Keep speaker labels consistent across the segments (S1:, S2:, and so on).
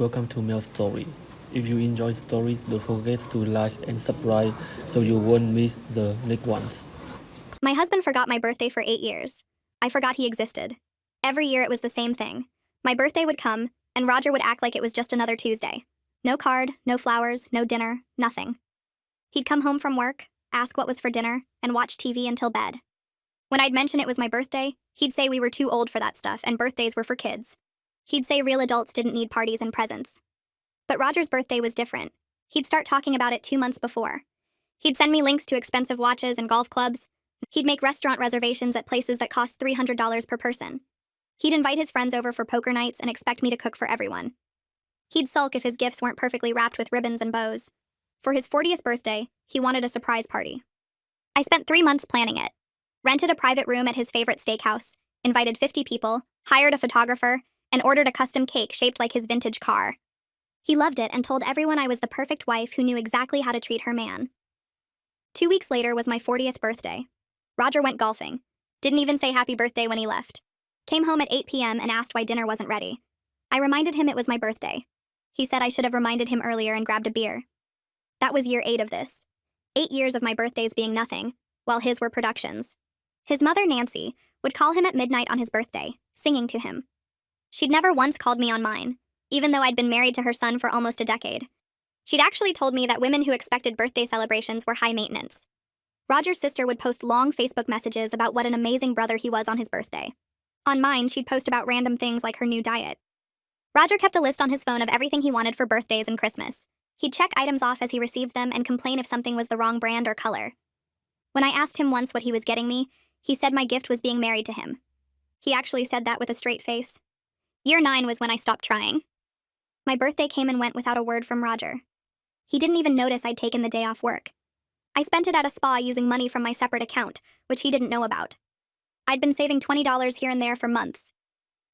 S1: welcome to Mail Story. If you enjoy stories, don't forget to like and subscribe so you won't miss the next ones.
S2: My husband forgot my birthday for 8 years. I forgot he existed. Every year it was the same thing. My birthday would come, and Roger would act like it was just another Tuesday. No card, no flowers, no dinner, nothing. He'd come home from work, ask what was for dinner, and watch TV until bed. When I'd mention it was my birthday, he'd say we were too old for that stuff and birthdays were for kids. He'd say real adults didn't need parties and presents. But Roger's birthday was different. He'd start talking about it 2 months before. He'd send me links to expensive watches and golf clubs. He'd make restaurant reservations at places that cost $300 per person. He'd invite his friends over for poker nights and expect me to cook for everyone. He'd sulk if his gifts weren't perfectly wrapped with ribbons and bows. For his 40th birthday, he wanted a surprise party. I spent 3 months planning it. Rented a private room at his favorite steakhouse, invited 50 people, hired a photographer, and ordered a custom cake shaped like his vintage car. He loved it and told everyone I was the perfect wife who knew exactly how to treat her man. 2 weeks later was my 40th birthday. Roger went golfing. Didn't even say happy birthday when he left. Came home at 8 p.m. and asked why dinner wasn't ready. I reminded him it was my birthday. He said I should have reminded him earlier and grabbed a beer. That was year 8 of this. 8 years of my birthdays being nothing, while his were productions. His mother, Nancy, would call him at midnight on his birthday, singing to him. She'd never once called me on mine, even though I'd been married to her son for almost a decade. She'd actually told me that women who expected birthday celebrations were high maintenance. Roger's sister would post long Facebook messages about what an amazing brother he was on his birthday. On mine, she'd post about random things like her new diet. Roger kept a list on his phone of everything he wanted for birthdays and Christmas. He'd check items off as he received them and complain if something was the wrong brand or color. When I asked him once what he was getting me, he said my gift was being married to him. He actually said that with a straight face. Year 9 was when I stopped trying. My birthday came and went without a word from Roger. He didn't even notice I'd taken the day off work. I spent it at a spa using money from my separate account, which he didn't know about. I'd been saving $20 here and there for months.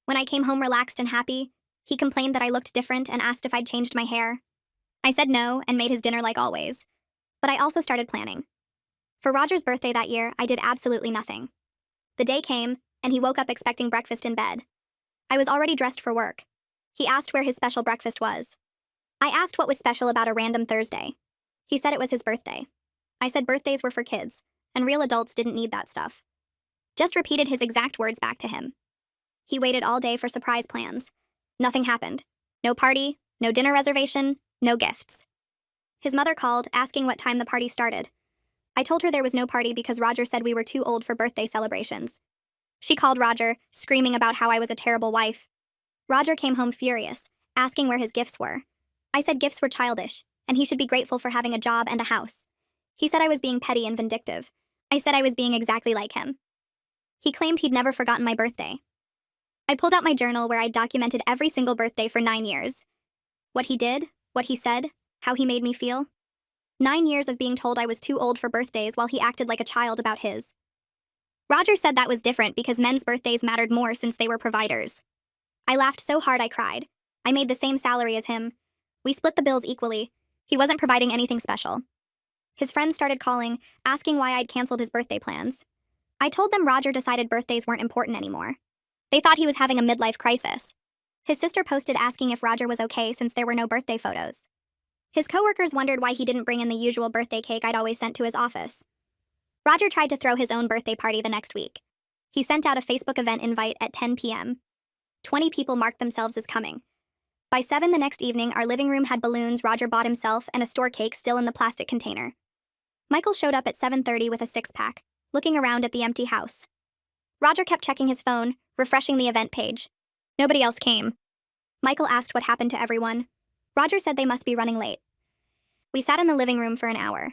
S2: When I came home relaxed and happy, he complained that I looked different and asked if I'd changed my hair. I said no and made his dinner like always. But I also started planning. For Roger's birthday that year, I did absolutely nothing. The day came, and he woke up expecting breakfast in bed. I was already dressed for work. He asked where his special breakfast was. I asked what was special about a random Thursday. He said it was his birthday. I said birthdays were for kids, and real adults didn't need that stuff. Just repeated his exact words back to him. He waited all day for surprise plans. Nothing happened. No party, no dinner reservation, no gifts. His mother called, asking what time the party started. I told her there was no party because Roger said we were too old for birthday celebrations. She called Roger, screaming about how I was a terrible wife. Roger came home furious, asking where his gifts were. I said gifts were childish, and he should be grateful for having a job and a house. He said I was being petty and vindictive. I said I was being exactly like him. He claimed he'd never forgotten my birthday. I pulled out my journal where I'd documented every single birthday for 9 years. What he did, what he said, how he made me feel. 9 years of being told I was too old for birthdays while he acted like a child about his. Roger said that was different because men's birthdays mattered more since they were providers. I laughed so hard I cried. I made the same salary as him. We split the bills equally. He wasn't providing anything special. His friends started calling, asking why I'd canceled his birthday plans. I told them Roger decided birthdays weren't important anymore. They thought he was having a midlife crisis. His sister posted asking if Roger was okay since there were no birthday photos. His coworkers wondered why he didn't bring in the usual birthday cake I'd always sent to his office. Roger tried to throw his own birthday party the next week. He sent out a Facebook event invite at 10 p.m. 20 people marked themselves as coming. By 7 the next evening, our living room had balloons Roger bought himself and a store cake still in the plastic container. Michael showed up at 7:30 with a six-pack, looking around at the empty house. Roger kept checking his phone, refreshing the event page. Nobody else came. Michael asked what happened to everyone. Roger said they must be running late. We sat in the living room for an hour.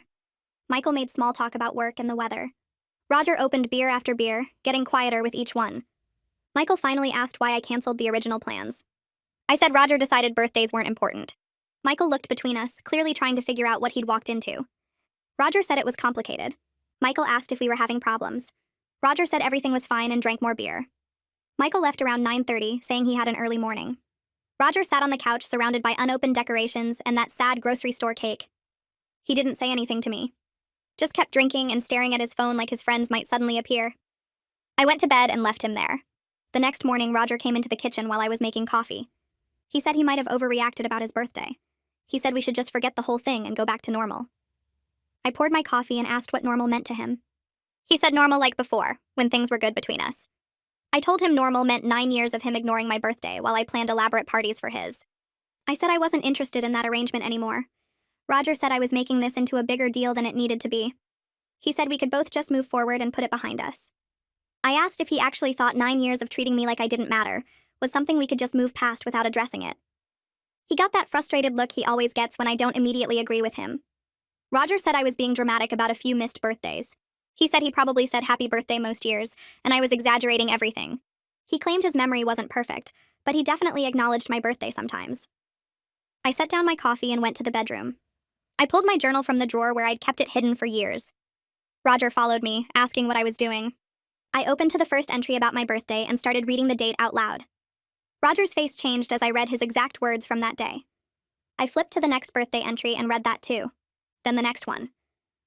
S2: Michael made small talk about work and the weather. Roger opened beer after beer, getting quieter with each one. Michael finally asked why I canceled the original plans. I said Roger decided birthdays weren't important. Michael looked between us, clearly trying to figure out what he'd walked into. Roger said it was complicated. Michael asked if we were having problems. Roger said everything was fine and drank more beer. Michael left around 9:30, saying he had an early morning. Roger sat on the couch surrounded by unopened decorations and that sad grocery store cake. He didn't say anything to me. Just kept drinking and staring at his phone like his friends might suddenly appear. I went to bed and left him there. The next morning, Roger came into the kitchen while I was making coffee. He said he might have overreacted about his birthday. He said we should just forget the whole thing and go back to normal. I poured my coffee and asked what normal meant to him. He said normal like before, when things were good between us. I told him normal meant 9 years of him ignoring my birthday while I planned elaborate parties for his. I said I wasn't interested in that arrangement anymore. Roger said I was making this into a bigger deal than it needed to be. He said we could both just move forward and put it behind us. I asked if he actually thought 9 years of treating me like I didn't matter was something we could just move past without addressing it. He got that frustrated look he always gets when I don't immediately agree with him. Roger said I was being dramatic about a few missed birthdays. He said he probably said happy birthday most years, and I was exaggerating everything. He claimed his memory wasn't perfect, but he definitely acknowledged my birthday sometimes. I set down my coffee and went to the bedroom. I pulled my journal from the drawer where I'd kept it hidden for years. Roger followed me, asking what I was doing. I opened to the first entry about my birthday and started reading the date out loud. Roger's face changed as I read his exact words from that day. I flipped to the next birthday entry and read that too. Then the next one.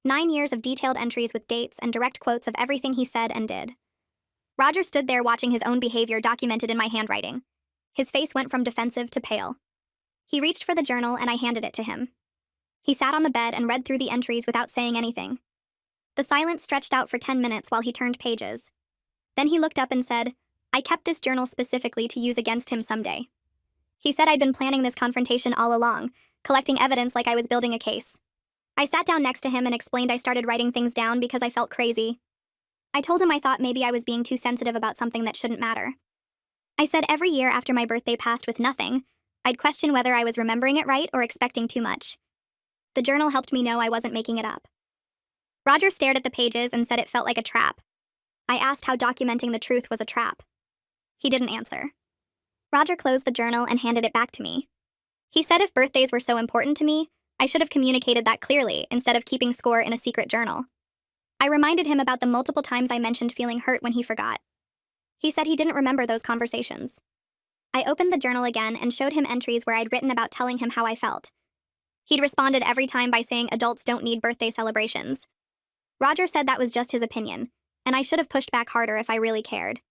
S2: 9 years of detailed entries with dates and direct quotes of everything he said and did. Roger stood there watching his own behavior documented in my handwriting. His face went from defensive to pale. He reached for the journal and I handed it to him. He sat on the bed and read through the entries without saying anything. The silence stretched out for 10 minutes while he turned pages. Then he looked up and said, I kept this journal specifically to use against him someday. He said I'd been planning this confrontation all along, collecting evidence like I was building a case. I sat down next to him and explained I started writing things down because I felt crazy. I told him I thought maybe I was being too sensitive about something that shouldn't matter. I said every year after my birthday passed with nothing, I'd question whether I was remembering it right or expecting too much. The journal helped me know I wasn't making it up. Roger stared at the pages and said it felt like a trap. I asked how documenting the truth was a trap. He didn't answer. Roger closed the journal and handed it back to me. He said if birthdays were so important to me, I should have communicated that clearly instead of keeping score in a secret journal. I reminded him about the multiple times I mentioned feeling hurt when he forgot. He said he didn't remember those conversations. I opened the journal again and showed him entries where I'd written about telling him how I felt. He'd responded every time by saying adults don't need birthday celebrations. Roger said that was just his opinion, and I should have pushed back harder if I really cared.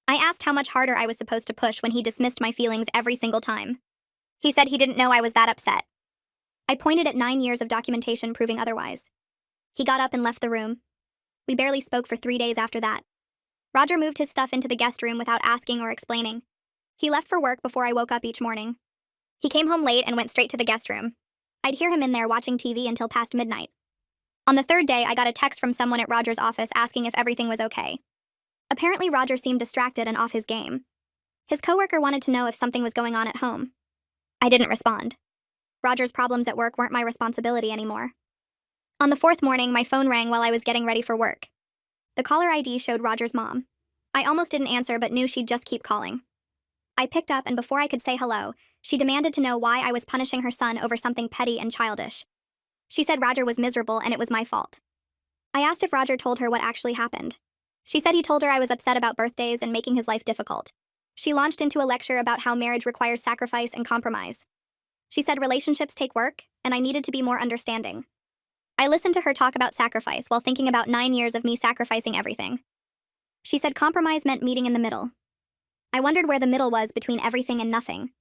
S2: I asked how much harder I was supposed to push when he dismissed my feelings every single time. He said he didn't know I was that upset. I pointed at 9 years of documentation proving otherwise. He got up and left the room. We barely spoke for 3 days after that. Roger moved his stuff into the guest room without asking or explaining. He left for work before I woke up each morning. He came home late and went straight to the guest room. I'd hear him in there watching TV until past midnight. On the third day, I got a text from someone at Roger's office asking if everything was okay. Apparently, Roger seemed distracted and off his game. His coworker wanted to know if something was going on at home. I didn't respond. Roger's problems at work weren't my responsibility anymore. On the fourth morning, my phone rang while I was getting ready for work. The caller ID showed Roger's mom. I almost didn't answer but knew she'd just keep calling. I picked up and before I could say hello, she demanded to know why I was punishing her son over something petty and childish. She said Roger was miserable and it was my fault. I asked if Roger told her what actually happened. She said he told her I was upset about birthdays and making his life difficult. She launched into a lecture about how marriage requires sacrifice and compromise. She said relationships take work, and I needed to be more understanding. I listened to her talk about sacrifice while thinking about 9 years of me sacrificing everything. She said compromise meant meeting in the middle. I wondered where the middle was between everything and nothing.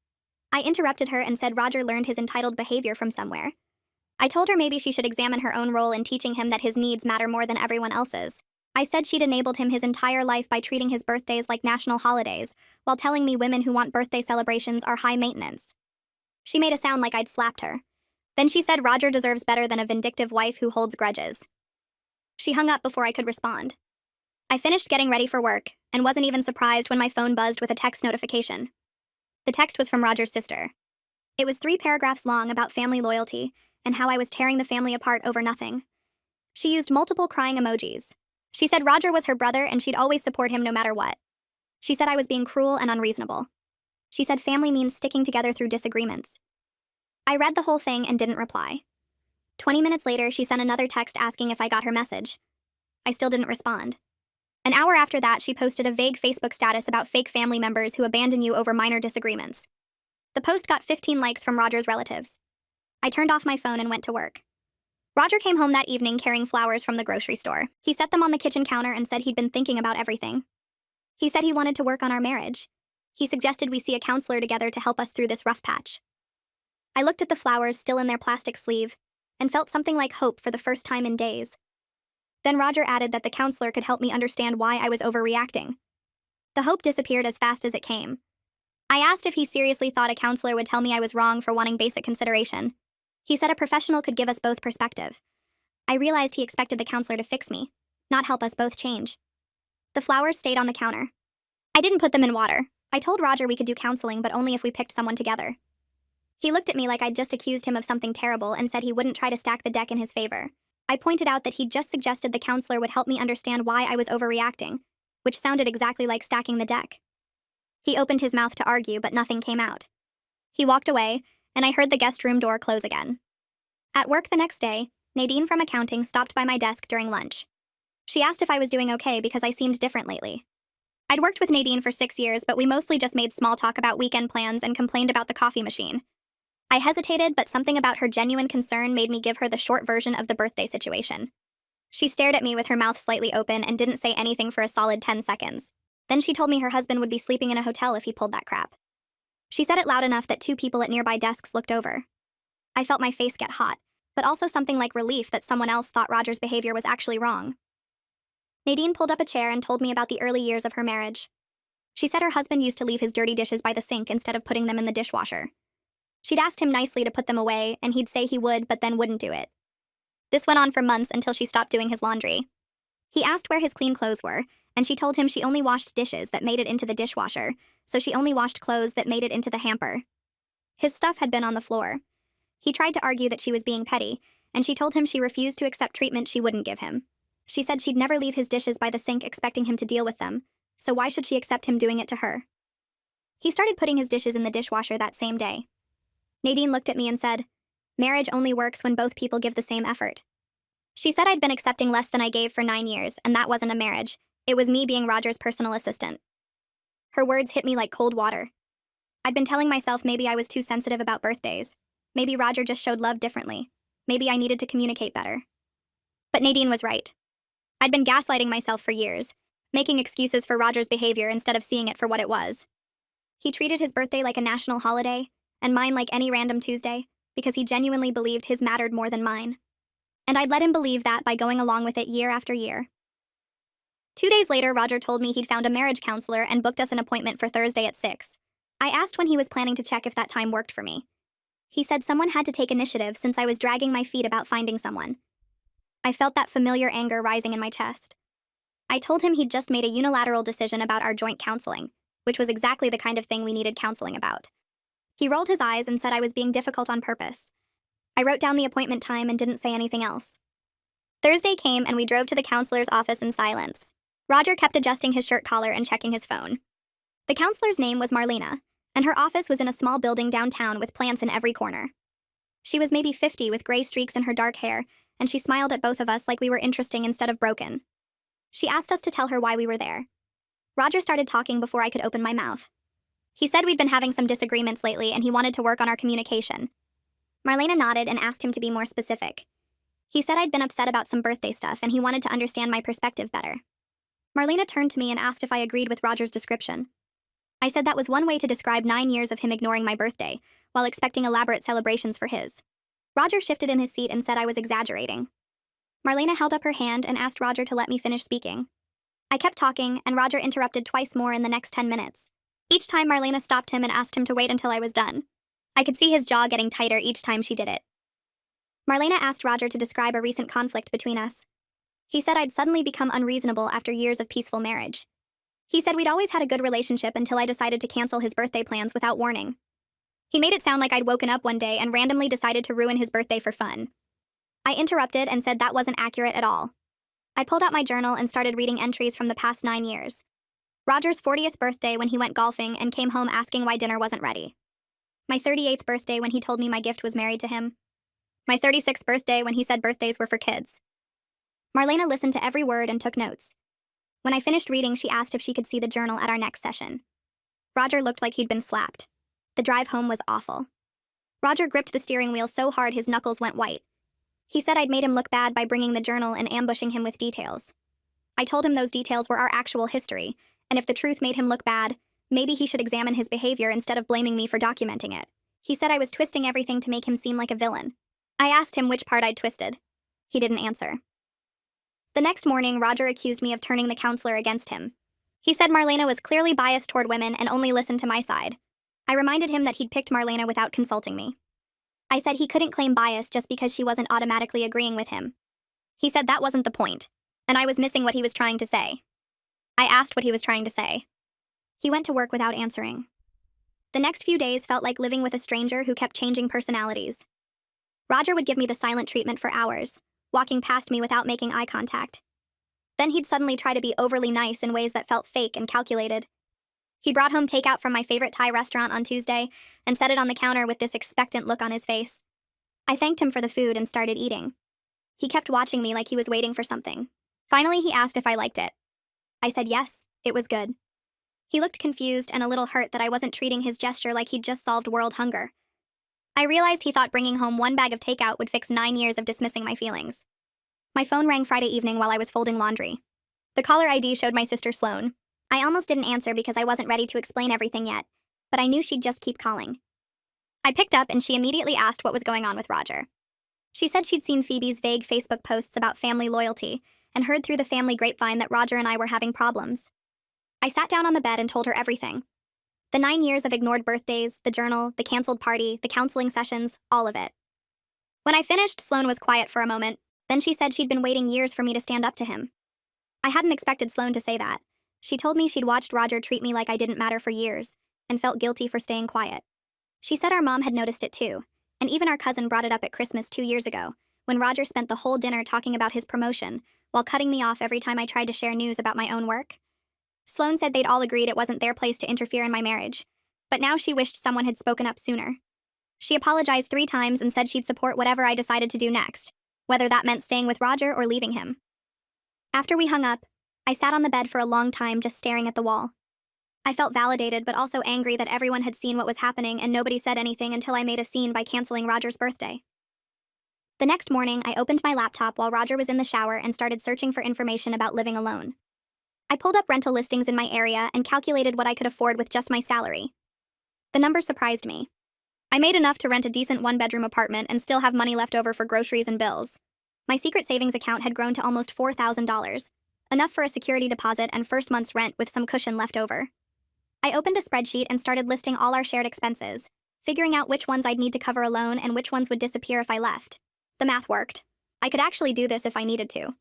S2: I interrupted her and said Roger learned his entitled behavior from somewhere. I told her maybe she should examine her own role in teaching him that his needs matter more than everyone else's. I said she'd enabled him his entire life by treating his birthdays like national holidays, while telling me women who want birthday celebrations are high maintenance. She made it sound like I'd slapped her. Then she said Roger deserves better than a vindictive wife who holds grudges. She hung up before I could respond. I finished getting ready for work, and wasn't even surprised when my phone buzzed with a text notification. The text was from Roger's sister. It was 3 paragraphs long about family loyalty, and how I was tearing the family apart over nothing. She used multiple crying emojis. She said Roger was her brother and she'd always support him no matter what. She said I was being cruel and unreasonable. She said family means sticking together through disagreements. I read the whole thing and didn't reply. 20 minutes later, she sent another text asking if I got her message. I still didn't respond. An hour after that, she posted a vague Facebook status about fake family members who abandon you over minor disagreements. The post got 15 likes from Roger's relatives. I turned off my phone and went to work. Roger came home that evening carrying flowers from the grocery store. He set them on the kitchen counter and said he'd been thinking about everything. He said he wanted to work on our marriage. He suggested we see a counselor together to help us through this rough patch. I looked at the flowers still in their plastic sleeve and felt something like hope for the first time in days. Then Roger added that the counselor could help me understand why I was overreacting. The hope disappeared as fast as it came. I asked if he seriously thought a counselor would tell me I was wrong for wanting basic consideration. He said a professional could give us both perspective. I realized he expected the counselor to fix me, not help us both change. The flowers stayed on the counter. I didn't put them in water. I told Roger we could do counseling, but only if we picked someone together. He looked at me like I'd just accused him of something terrible and said he wouldn't try to stack the deck in his favor. I pointed out that he'd just suggested the counselor would help me understand why I was overreacting, which sounded exactly like stacking the deck. He opened his mouth to argue, but nothing came out. He walked away, and I heard the guest room door close again. At work the next day, Nadine from accounting stopped by my desk during lunch. She asked if I was doing okay because I seemed different lately. I'd worked with Nadine for 6 years, but we mostly just made small talk about weekend plans and complained about the coffee machine. I hesitated, but something about her genuine concern made me give her the short version of the birthday situation. She stared at me with her mouth slightly open and didn't say anything for a solid 10 seconds. Then she told me her husband would be sleeping in a hotel if he pulled that crap. She said it loud enough that 2 people at nearby desks looked over. I felt my face get hot, but also something like relief that someone else thought Roger's behavior was actually wrong. Nadine pulled up a chair and told me about the early years of her marriage. She said her husband used to leave his dirty dishes by the sink instead of putting them in the dishwasher. She'd asked him nicely to put them away, and he'd say he would, but then wouldn't do it. This went on for months until she stopped doing his laundry. He asked where his clean clothes were, and she told him she only washed dishes that made it into the dishwasher, so she only washed clothes that made it into the hamper. His stuff had been on the floor. He tried to argue that she was being petty, and she told him she refused to accept treatment she wouldn't give him. She said she'd never leave his dishes by the sink expecting him to deal with them, so why should she accept him doing it to her? He started putting his dishes in the dishwasher that same day. Nadine looked at me and said, "Marriage only works when both people give the same effort." She said I'd been accepting less than I gave for 9 years, and that wasn't a marriage. It was me being Roger's personal assistant. Her words hit me like cold water. I'd been telling myself maybe I was too sensitive about birthdays. Maybe Roger just showed love differently. Maybe I needed to communicate better. But Nadine was right. I'd been gaslighting myself for years, making excuses for Roger's behavior instead of seeing it for what it was. He treated his birthday like a national holiday, and mine like any random Tuesday, because he genuinely believed his mattered more than mine. And I'd let him believe that by going along with it year after year. 2 days later, Roger told me he'd found a marriage counselor and booked us an appointment for Thursday at 6. I asked when he was planning to check if that time worked for me. He said someone had to take initiative since I was dragging my feet about finding someone. I felt that familiar anger rising in my chest. I told him he'd just made a unilateral decision about our joint counseling, which was exactly the kind of thing we needed counseling about. He rolled his eyes and said I was being difficult on purpose. I wrote down the appointment time and didn't say anything else. Thursday came and we drove to the counselor's office in silence. Roger kept adjusting his shirt collar and checking his phone. The counselor's name was Marlena, and her office was in a small building downtown with plants in every corner. She was maybe 50 with gray streaks in her dark hair, and she smiled at both of us like we were interesting instead of broken. She asked us to tell her why we were there. Roger started talking before I could open my mouth. He said we'd been having some disagreements lately and he wanted to work on our communication. Marlena nodded and asked him to be more specific. He said I'd been upset about some birthday stuff and he wanted to understand my perspective better. Marlena turned to me and asked if I agreed with Roger's description. I said that was one way to describe 9 years of him ignoring my birthday, while expecting elaborate celebrations for his. Roger shifted in his seat and said I was exaggerating. Marlena held up her hand and asked Roger to let me finish speaking. I kept talking, and Roger interrupted twice more in the next 10 minutes. Each time Marlena stopped him and asked him to wait until I was done. I could see his jaw getting tighter each time she did it. Marlena asked Roger to describe a recent conflict between us. He said I'd suddenly become unreasonable after years of peaceful marriage. He said we'd always had a good relationship until I decided to cancel his birthday plans without warning. He made it sound like I'd woken up one day and randomly decided to ruin his birthday for fun. I interrupted and said that wasn't accurate at all. I pulled out my journal and started reading entries from the past 9 years. Roger's 40th birthday when he went golfing and came home asking why dinner wasn't ready. My 38th birthday when he told me my gift was married to him. My 36th birthday when he said birthdays were for kids. Marlena listened to every word and took notes. When I finished reading, she asked if she could see the journal at our next session. Roger looked like he'd been slapped. The drive home was awful. Roger gripped the steering wheel so hard his knuckles went white. He said I'd made him look bad by bringing the journal and ambushing him with details. I told him those details were our actual history, and if the truth made him look bad, Maybe he should examine his behavior instead of blaming me for documenting it. He said I was twisting everything to make him seem like a villain. I asked him which part I'd twisted. He didn't answer. The next morning, Roger accused me of turning the counselor against him. He said Marlena was clearly biased toward women and only listened to my side. I reminded him that he'd picked Marlena without consulting me. I said he couldn't claim bias just because she wasn't automatically agreeing with him. He said that wasn't the point, and I was missing what he was trying to say. I asked what he was trying to say. He went to work without answering. The next few days felt like living with a stranger who kept changing personalities. Roger would give me the silent treatment for hours, walking past me without making eye contact. Then he'd suddenly try to be overly nice in ways that felt fake and calculated. He brought home takeout from my favorite Thai restaurant on Tuesday and set it on the counter with this expectant look on his face. I thanked him for the food and started eating. He kept watching me like he was waiting for something. Finally, he asked if I liked it. I said yes, it was good. He looked confused and a little hurt that I wasn't treating his gesture like he'd just solved world hunger. I realized he thought bringing home one bag of takeout would fix 9 years of dismissing my feelings. My phone rang Friday evening while I was folding laundry. The caller ID showed my sister Sloane. I almost didn't answer because I wasn't ready to explain everything yet, but I knew she'd just keep calling. I picked up and she immediately asked what was going on with Roger. She said she'd seen Phoebe's vague Facebook posts about family loyalty and heard through the family grapevine that Roger and I were having problems. I sat down on the bed and told her everything. The 9 years of ignored birthdays, the journal, the canceled party, the counseling sessions, all of it. When I finished, Sloane was quiet for a moment. Then she said she'd been waiting years for me to stand up to him. I hadn't expected Sloane to say that. She told me she'd watched Roger treat me like I didn't matter for years, and felt guilty for staying quiet. She said our mom had noticed it too, and even our cousin brought it up at Christmas 2 years ago, when Roger spent the whole dinner talking about his promotion, while cutting me off every time I tried to share news about my own work. Sloane said they'd all agreed it wasn't their place to interfere in my marriage, but now she wished someone had spoken up sooner. She apologized 3 times and said she'd support whatever I decided to do next, whether that meant staying with Roger or leaving him. After we hung up, I sat on the bed for a long time just staring at the wall. I felt validated but also angry that everyone had seen what was happening and nobody said anything until I made a scene by canceling Roger's birthday. The next morning, I opened my laptop while Roger was in the shower and started searching for information about living alone. I pulled up rental listings in my area and calculated what I could afford with just my salary. The numbers surprised me. I made enough to rent a decent 1-bedroom apartment and still have money left over for groceries and bills. My secret savings account had grown to almost $4,000, enough for a security deposit and first month's rent with some cushion left over. I opened a spreadsheet and started listing all our shared expenses, figuring out which ones I'd need to cover alone and which ones would disappear if I left. The math worked. I could actually do this if I needed to.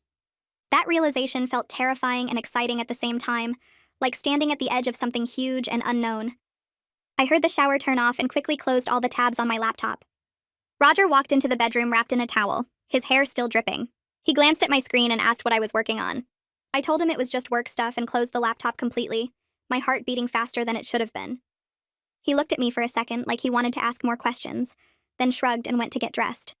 S2: That realization felt terrifying and exciting at the same time, like standing at the edge of something huge and unknown. I heard the shower turn off and quickly closed all the tabs on my laptop. Roger walked into the bedroom wrapped in a towel, his hair still dripping. He glanced at my screen and asked what I was working on. I told him it was just work stuff and closed the laptop completely, my heart beating faster than it should have been. He looked at me for a second like he wanted to ask more questions, then shrugged and went to get dressed.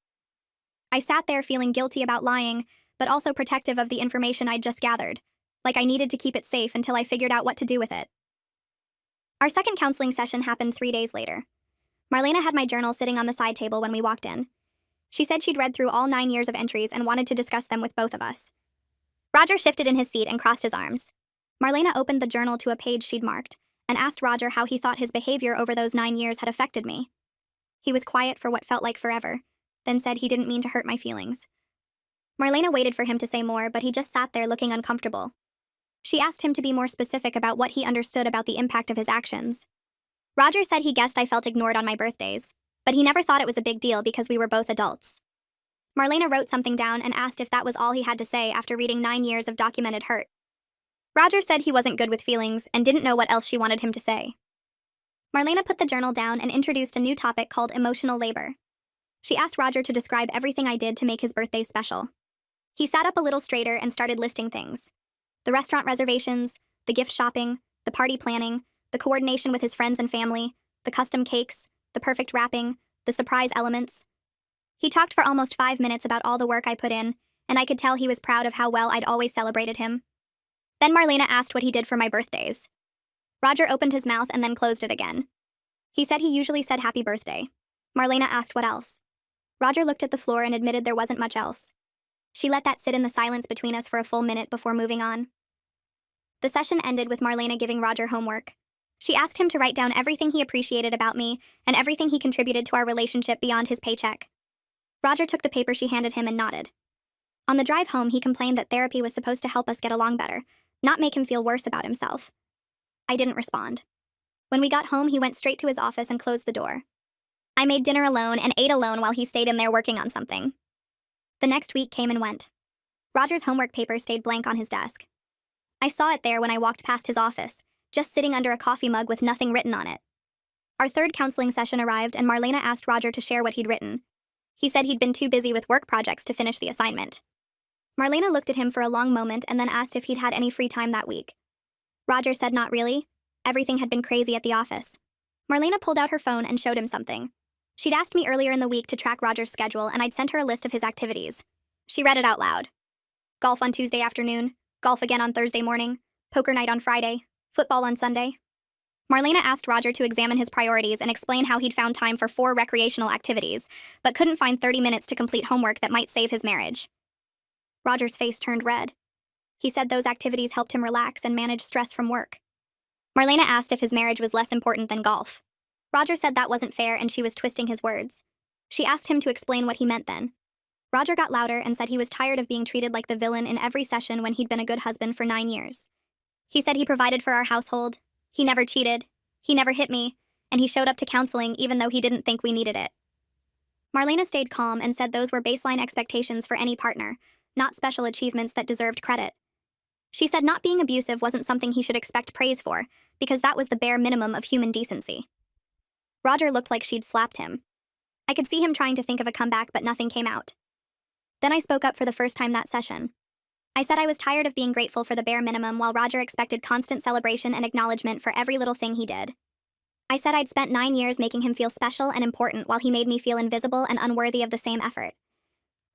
S2: I sat there feeling guilty about lying, but also protective of the information I'd just gathered, like I needed to keep it safe until I figured out what to do with it. Our second counseling session happened 3 days later. Marlena had my journal sitting on the side table when we walked in. She said she'd read through all 9 years of entries and wanted to discuss them with both of us. Roger shifted in his seat and crossed his arms. Marlena opened the journal to a page she'd marked and asked Roger how he thought his behavior over those 9 years had affected me. He was quiet for what felt like forever, then said he didn't mean to hurt my feelings. Marlena waited for him to say more, but he just sat there looking uncomfortable. She asked him to be more specific about what he understood about the impact of his actions. Roger said he guessed I felt ignored on my birthdays, but he never thought it was a big deal because we were both adults. Marlena wrote something down and asked if that was all he had to say after reading 9 years of documented hurt. Roger said he wasn't good with feelings and didn't know what else she wanted him to say. Marlena put the journal down and introduced a new topic called emotional labor. She asked Roger to describe everything I did to make his birthday special. He sat up a little straighter and started listing things. The restaurant reservations, the gift shopping, the party planning, the coordination with his friends and family, the custom cakes, the perfect wrapping, the surprise elements. He talked for almost 5 minutes about all the work I put in, and I could tell he was proud of how well I'd always celebrated him. Then Marlena asked what he did for my birthdays. Roger opened his mouth and then closed it again. He said he usually said happy birthday. Marlena asked what else. Roger looked at the floor and admitted there wasn't much else. She let that sit in the silence between us for a full minute before moving on. The session ended with Marlena giving Roger homework. She asked him to write down everything he appreciated about me and everything he contributed to our relationship beyond his paycheck. Roger took the paper she handed him and nodded. On the drive home, he complained that therapy was supposed to help us get along better, not make him feel worse about himself. I didn't respond. When we got home, he went straight to his office and closed the door. I made dinner alone and ate alone while he stayed in there working on something. The next week came and went. Roger's homework paper stayed blank on his desk. I saw it there when I walked past his office, just sitting under a coffee mug with nothing written on it. Our third counseling session arrived and Marlena asked Roger to share what he'd written. He said he'd been too busy with work projects to finish the assignment. Marlena looked at him for a long moment and then asked if he'd had any free time that week. Roger said not really. Everything had been crazy at the office. Marlena pulled out her phone and showed him something. She'd asked me earlier in the week to track Roger's schedule and I'd sent her a list of his activities. She read it out loud. Golf on Tuesday afternoon, golf again on Thursday morning, poker night on Friday, football on Sunday. Marlena asked Roger to examine his priorities and explain how he'd found time for 4 recreational activities, but couldn't find 30 minutes to complete homework that might save his marriage. Roger's face turned red. He said those activities helped him relax and manage stress from work. Marlena asked if his marriage was less important than golf. Roger said that wasn't fair and she was twisting his words. She asked him to explain what he meant then. Roger got louder and said he was tired of being treated like the villain in every session when he'd been a good husband for 9 years. He said he provided for our household, he never cheated, he never hit me, and he showed up to counseling even though he didn't think we needed it. Marlena stayed calm and said those were baseline expectations for any partner, not special achievements that deserved credit. She said not being abusive wasn't something he should expect praise for, because that was the bare minimum of human decency. Roger looked like she'd slapped him. I could see him trying to think of a comeback, but nothing came out. Then I spoke up for the first time that session. I said I was tired of being grateful for the bare minimum while Roger expected constant celebration and acknowledgement for every little thing he did. I said I'd spent 9 years making him feel special and important while he made me feel invisible and unworthy of the same effort.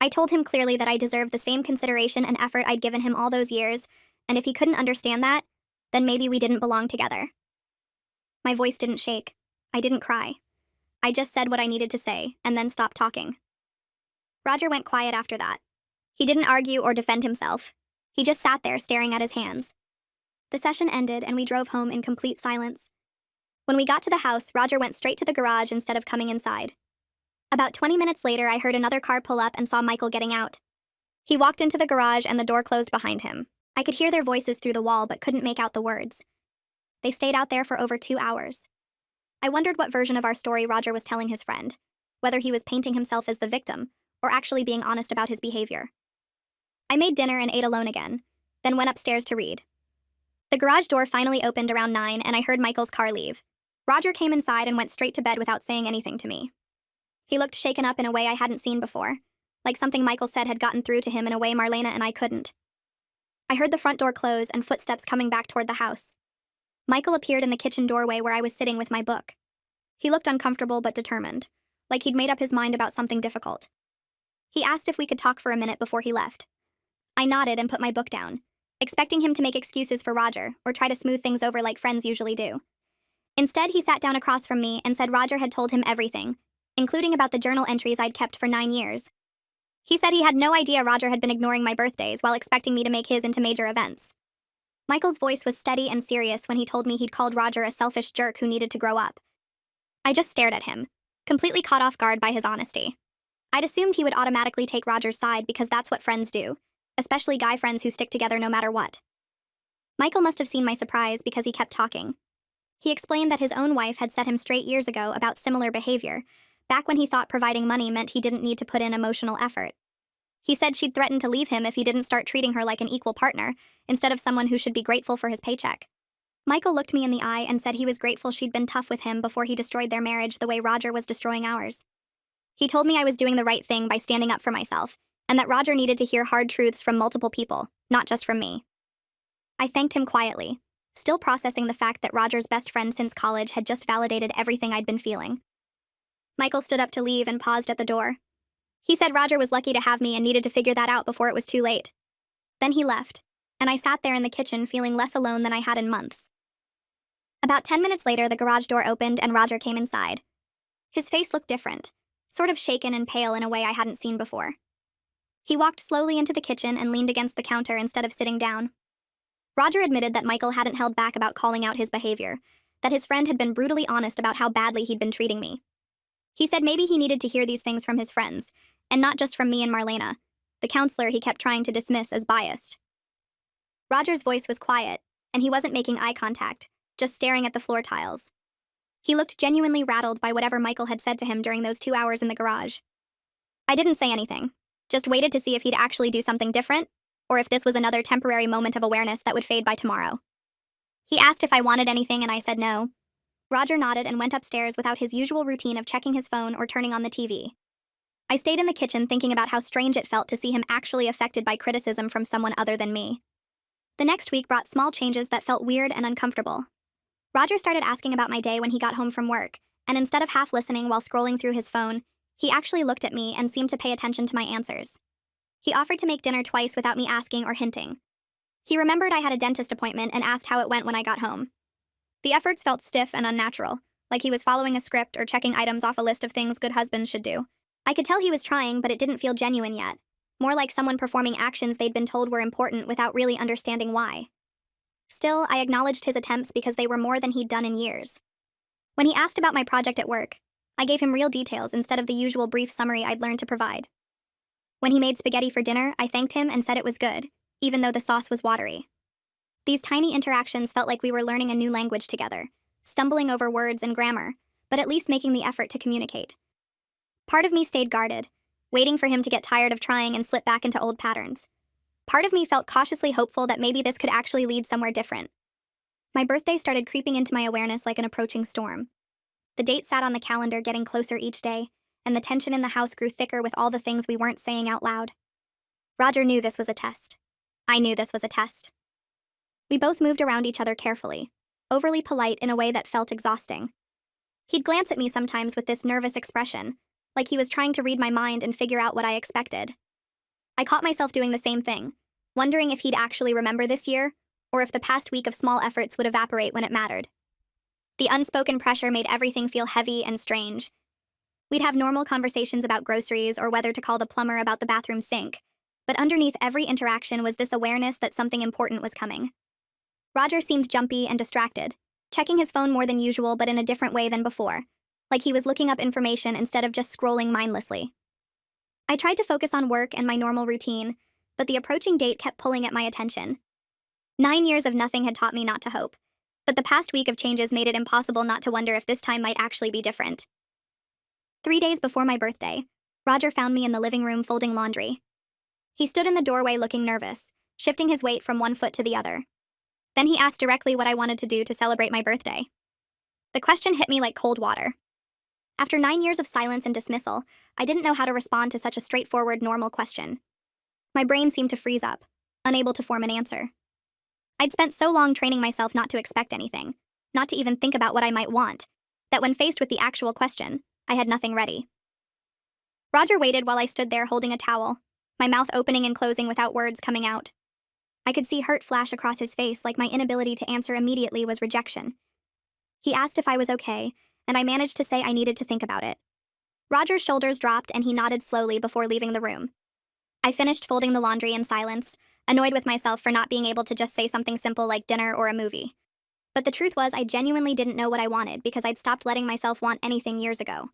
S2: I told him clearly that I deserved the same consideration and effort I'd given him all those years, and if he couldn't understand that, then maybe we didn't belong together. My voice didn't shake. I didn't cry. I just said what I needed to say, and then stopped talking. Roger went quiet after that. He didn't argue or defend himself. He just sat there staring at his hands. The session ended, and we drove home in complete silence. When we got to the house, Roger went straight to the garage instead of coming inside. About 20 minutes later, I heard another car pull up and saw Michael getting out. He walked into the garage and the door closed behind him. I could hear their voices through the wall but couldn't make out the words. They stayed out there for over 2 hours. I wondered what version of our story Roger was telling his friend, whether he was painting himself as the victim or actually being honest about his behavior. I made dinner and ate alone again, then went upstairs to read. The garage door finally opened around 9 and I heard Michael's car leave. Roger came inside and went straight to bed without saying anything to me. He looked shaken up in a way I hadn't seen before, like something Michael said had gotten through to him in a way Marlena and I couldn't. I heard the front door close and footsteps coming back toward the house. Michael appeared in the kitchen doorway where I was sitting with my book. He looked uncomfortable but determined, like he'd made up his mind about something difficult. He asked if we could talk for a minute before he left. I nodded and put my book down, expecting him to make excuses for Roger or try to smooth things over like friends usually do. Instead, he sat down across from me and said Roger had told him everything, including about the journal entries I'd kept for 9 years. He said he had no idea Roger had been ignoring my birthdays while expecting me to make his into major events. Michael's voice was steady and serious when he told me he'd called Roger a selfish jerk who needed to grow up. I just stared at him, completely caught off guard by his honesty. I'd assumed he would automatically take Roger's side because that's what friends do, especially guy friends who stick together no matter what. Michael must have seen my surprise because he kept talking. He explained that his own wife had set him straight years ago about similar behavior, back when he thought providing money meant he didn't need to put in emotional effort. He said she'd threatened to leave him if he didn't start treating her like an equal partner, instead of someone who should be grateful for his paycheck. Michael looked me in the eye and said he was grateful she'd been tough with him before he destroyed their marriage the way Roger was destroying ours. He told me I was doing the right thing by standing up for myself, and that Roger needed to hear hard truths from multiple people, not just from me. I thanked him quietly, still processing the fact that Roger's best friend since college had just validated everything I'd been feeling. Michael stood up to leave and paused at the door. He said Roger was lucky to have me and needed to figure that out before it was too late. Then he left, and I sat there in the kitchen feeling less alone than I had in months. About 10 minutes later, the garage door opened and Roger came inside. His face looked different, sort of shaken and pale in a way I hadn't seen before. He walked slowly into the kitchen and leaned against the counter instead of sitting down. Roger admitted that Michael hadn't held back about calling out his behavior, that his friend had been brutally honest about how badly he'd been treating me. He said maybe he needed to hear these things from his friends, and not just from me and Marlena, the counselor he kept trying to dismiss as biased. Roger's voice was quiet, and he wasn't making eye contact, just staring at the floor tiles. He looked genuinely rattled by whatever Michael had said to him during those 2 hours in the garage. I didn't say anything, just waited to see if he'd actually do something different, or if this was another temporary moment of awareness that would fade by tomorrow. He asked if I wanted anything and I said no. Roger nodded and went upstairs without his usual routine of checking his phone or turning on the TV. I stayed in the kitchen thinking about how strange it felt to see him actually affected by criticism from someone other than me. The next week brought small changes that felt weird and uncomfortable. Roger started asking about my day when he got home from work, and instead of half listening while scrolling through his phone, he actually looked at me and seemed to pay attention to my answers. He offered to make dinner twice without me asking or hinting. He remembered I had a dentist appointment and asked how it went when I got home. The efforts felt stiff and unnatural, like he was following a script or checking items off a list of things good husbands should do. I could tell he was trying, but it didn't feel genuine yet. More like someone performing actions they'd been told were important without really understanding why. Still, I acknowledged his attempts because they were more than he'd done in years. When he asked about my project at work, I gave him real details instead of the usual brief summary I'd learned to provide. When he made spaghetti for dinner, I thanked him and said it was good, even though the sauce was watery. These tiny interactions felt like we were learning a new language together, stumbling over words and grammar, but at least making the effort to communicate. Part of me stayed guarded, waiting for him to get tired of trying and slip back into old patterns. Part of me felt cautiously hopeful that maybe this could actually lead somewhere different. My birthday started creeping into my awareness like an approaching storm. The date sat on the calendar, getting closer each day, and the tension in the house grew thicker with all the things we weren't saying out loud. Roger knew this was a test. I knew this was a test. We both moved around each other carefully, overly polite in a way that felt exhausting. He'd glance at me sometimes with this nervous expression, like he was trying to read my mind and figure out what I expected. I caught myself doing the same thing, wondering if he'd actually remember this year, or if the past week of small efforts would evaporate when it mattered. The unspoken pressure made everything feel heavy and strange. We'd have normal conversations about groceries or whether to call the plumber about the bathroom sink, but underneath every interaction was this awareness that something important was coming. Roger seemed jumpy and distracted, checking his phone more than usual but in a different way than before, like he was looking up information instead of just scrolling mindlessly. I tried to focus on work and my normal routine, but the approaching date kept pulling at my attention. 9 years of nothing had taught me not to hope, but the past week of changes made it impossible not to wonder if this time might actually be different. 3 days before my birthday, Roger found me in the living room folding laundry. He stood in the doorway looking nervous, shifting his weight from one foot to the other. Then he asked directly what I wanted to do to celebrate my birthday. The question hit me like cold water. After 9 years of silence and dismissal, I didn't know how to respond to such a straightforward, normal question. My brain seemed to freeze up, unable to form an answer. I'd spent so long training myself not to expect anything, not to even think about what I might want, that when faced with the actual question, I had nothing ready. Roger waited while I stood there holding a towel, my mouth opening and closing without words coming out. I could see hurt flash across his face, like my inability to answer immediately was rejection. He asked if I was okay, and I managed to say I needed to think about it. Roger's shoulders dropped and he nodded slowly before leaving the room. I finished folding the laundry in silence, annoyed with myself for not being able to just say something simple like dinner or a movie. But the truth was I genuinely didn't know what I wanted because I'd stopped letting myself want anything years ago.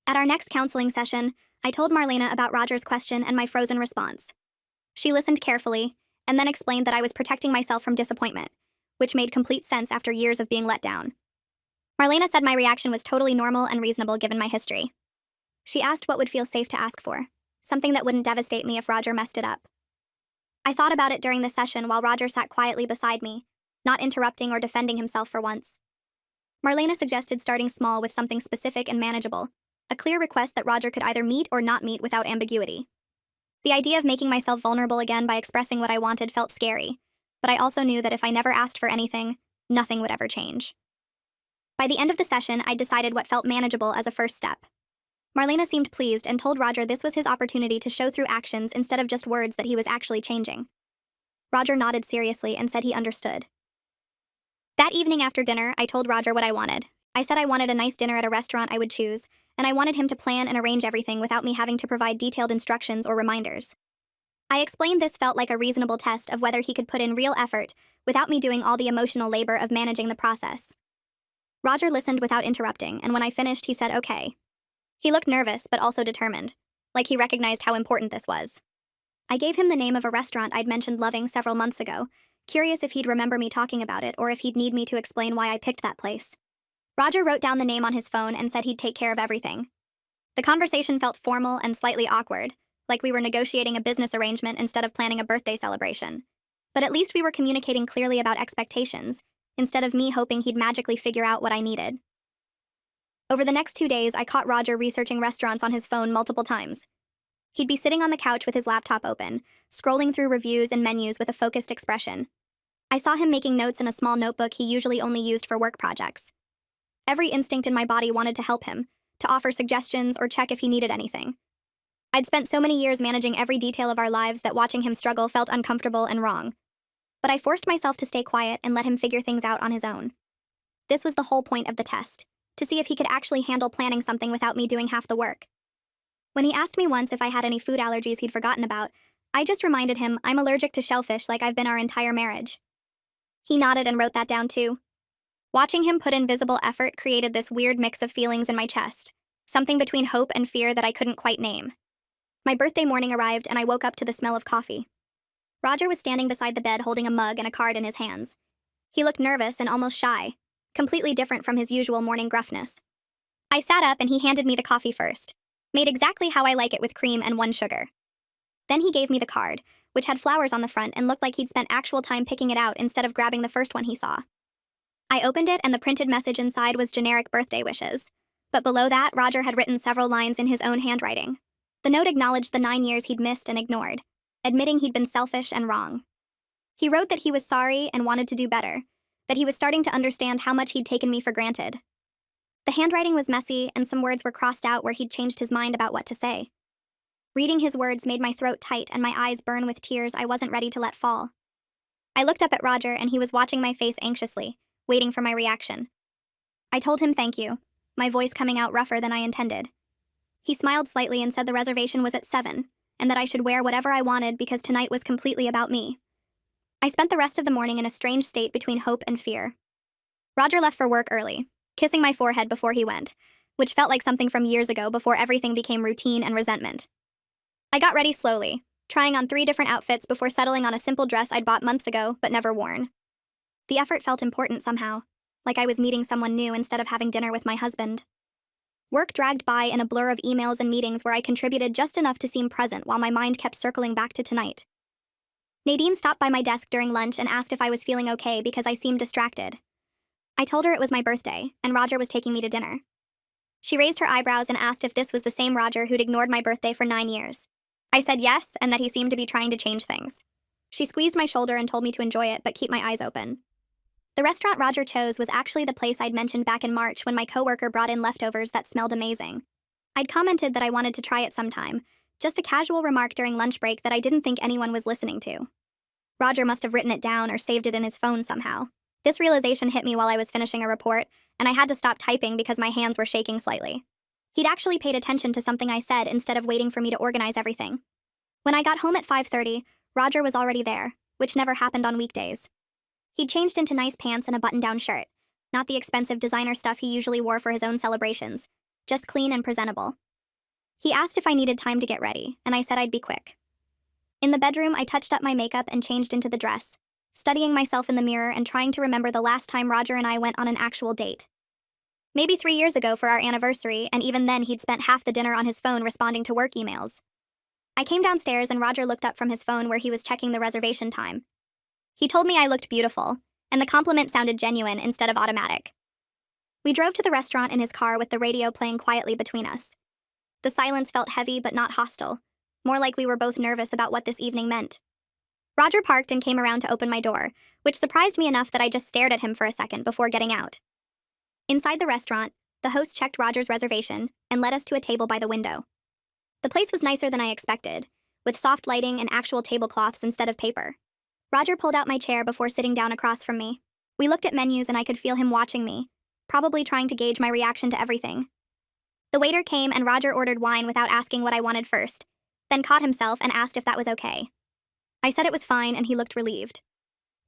S2: At our next counseling session, I told Marlena about Roger's question and my frozen response. She listened carefully, and then explained that I was protecting myself from disappointment, which made complete sense after years of being let down. Marlena said my reaction was totally normal and reasonable given my history. She asked what would feel safe to ask for, something that wouldn't devastate me if Roger messed it up. I thought about it during the session while Roger sat quietly beside me, not interrupting or defending himself for once. Marlena suggested starting small with something specific and manageable, a clear request that Roger could either meet or not meet without ambiguity. The idea of making myself vulnerable again by expressing what I wanted felt scary, but I also knew that if I never asked for anything, nothing would ever change. By the end of the session, I decided what felt manageable as a first step. Marlena seemed pleased and told Roger this was his opportunity to show through actions instead of just words that he was actually changing. Roger nodded seriously and said he understood. That evening after dinner, I told Roger what I wanted. I said I wanted a nice dinner at a restaurant I would choose, and I wanted him to plan and arrange everything without me having to provide detailed instructions or reminders. I explained this felt like a reasonable test of whether he could put in real effort without me doing all the emotional labor of managing the process. Roger listened without interrupting, and when I finished, he said okay. He looked nervous, but also determined, like he recognized how important this was. I gave him the name of a restaurant I'd mentioned loving several months ago, curious if he'd remember me talking about it or if he'd need me to explain why I picked that place. Roger wrote down the name on his phone and said he'd take care of everything. The conversation felt formal and slightly awkward, like we were negotiating a business arrangement instead of planning a birthday celebration. But at least we were communicating clearly about expectations, instead of me hoping he'd magically figure out what I needed. Over the next 2 days, I caught Roger researching restaurants on his phone multiple times. He'd be sitting on the couch with his laptop open, scrolling through reviews and menus with a focused expression. I saw him making notes in a small notebook he usually only used for work projects. Every instinct in my body wanted to help him, to offer suggestions or check if he needed anything. I'd spent so many years managing every detail of our lives that watching him struggle felt uncomfortable and wrong. But I forced myself to stay quiet and let him figure things out on his own. This was the whole point of the test, to see if he could actually handle planning something without me doing half the work. When he asked me once if I had any food allergies he'd forgotten about, I just reminded him I'm allergic to shellfish like I've been our entire marriage. He nodded and wrote that down too. Watching him put in visible effort created this weird mix of feelings in my chest, something between hope and fear that I couldn't quite name. My birthday morning arrived and I woke up to the smell of coffee. Roger was standing beside the bed holding a mug and a card in his hands. He looked nervous and almost shy, completely different from his usual morning gruffness. I sat up and he handed me the coffee first, made exactly how I like it with cream and 1 sugar. Then he gave me the card, which had flowers on the front and looked like he'd spent actual time picking it out instead of grabbing the first one he saw. I opened it and the printed message inside was generic birthday wishes, but below that, Roger had written several lines in his own handwriting. The note acknowledged the 9 years he'd missed and ignored, admitting he'd been selfish and wrong. He wrote that he was sorry and wanted to do better, that he was starting to understand how much he'd taken me for granted. The handwriting was messy and some words were crossed out where he'd changed his mind about what to say. Reading his words made my throat tight and my eyes burn with tears I wasn't ready to let fall. I looked up at Roger and he was watching my face anxiously, waiting for my reaction. I told him thank you, my voice coming out rougher than I intended. He smiled slightly and said the reservation was at 7, and that I should wear whatever I wanted because tonight was completely about me. I spent the rest of the morning in a strange state between hope and fear. Roger left for work early, kissing my forehead before he went, which felt like something from years ago before everything became routine and resentment. I got ready slowly, trying on 3 different outfits before settling on a simple dress I'd bought months ago but never worn. The effort felt important somehow, like I was meeting someone new instead of having dinner with my husband. Work dragged by in a blur of emails and meetings where I contributed just enough to seem present while my mind kept circling back to tonight. Nadine stopped by my desk during lunch and asked if I was feeling okay because I seemed distracted. I told her it was my birthday, and Roger was taking me to dinner. She raised her eyebrows and asked if this was the same Roger who'd ignored my birthday for 9 years. I said yes, and that he seemed to be trying to change things. She squeezed my shoulder and told me to enjoy it, but keep my eyes open. The restaurant Roger chose was actually the place I'd mentioned back in March when my coworker brought in leftovers that smelled amazing. I'd commented that I wanted to try it sometime, just a casual remark during lunch break that I didn't think anyone was listening to. Roger must have written it down or saved it in his phone somehow. This realization hit me while I was finishing a report, and I had to stop typing because my hands were shaking slightly. He'd actually paid attention to something I said instead of waiting for me to organize everything. When I got home at 5:30, Roger was already there, which never happened on weekdays. He'd changed into nice pants and a button-down shirt, not the expensive designer stuff he usually wore for his own celebrations, just clean and presentable. He asked if I needed time to get ready, and I said I'd be quick. In the bedroom, I touched up my makeup and changed into the dress, studying myself in the mirror and trying to remember the last time Roger and I went on an actual date. Maybe 3 years ago for our anniversary, and even then he'd spent half the dinner on his phone responding to work emails. I came downstairs and Roger looked up from his phone where he was checking the reservation time. He told me I looked beautiful, and the compliment sounded genuine instead of automatic. We drove to the restaurant in his car with the radio playing quietly between us. The silence felt heavy but not hostile, more like we were both nervous about what this evening meant. Roger parked and came around to open my door, which surprised me enough that I just stared at him for a second before getting out. Inside the restaurant, the host checked Roger's reservation and led us to a table by the window. The place was nicer than I expected, with soft lighting and actual tablecloths instead of paper. Roger pulled out my chair before sitting down across from me. We looked at menus and I could feel him watching me, probably trying to gauge my reaction to everything. The waiter came and Roger ordered wine without asking what I wanted first, then caught himself and asked if that was okay. I said it was fine and he looked relieved.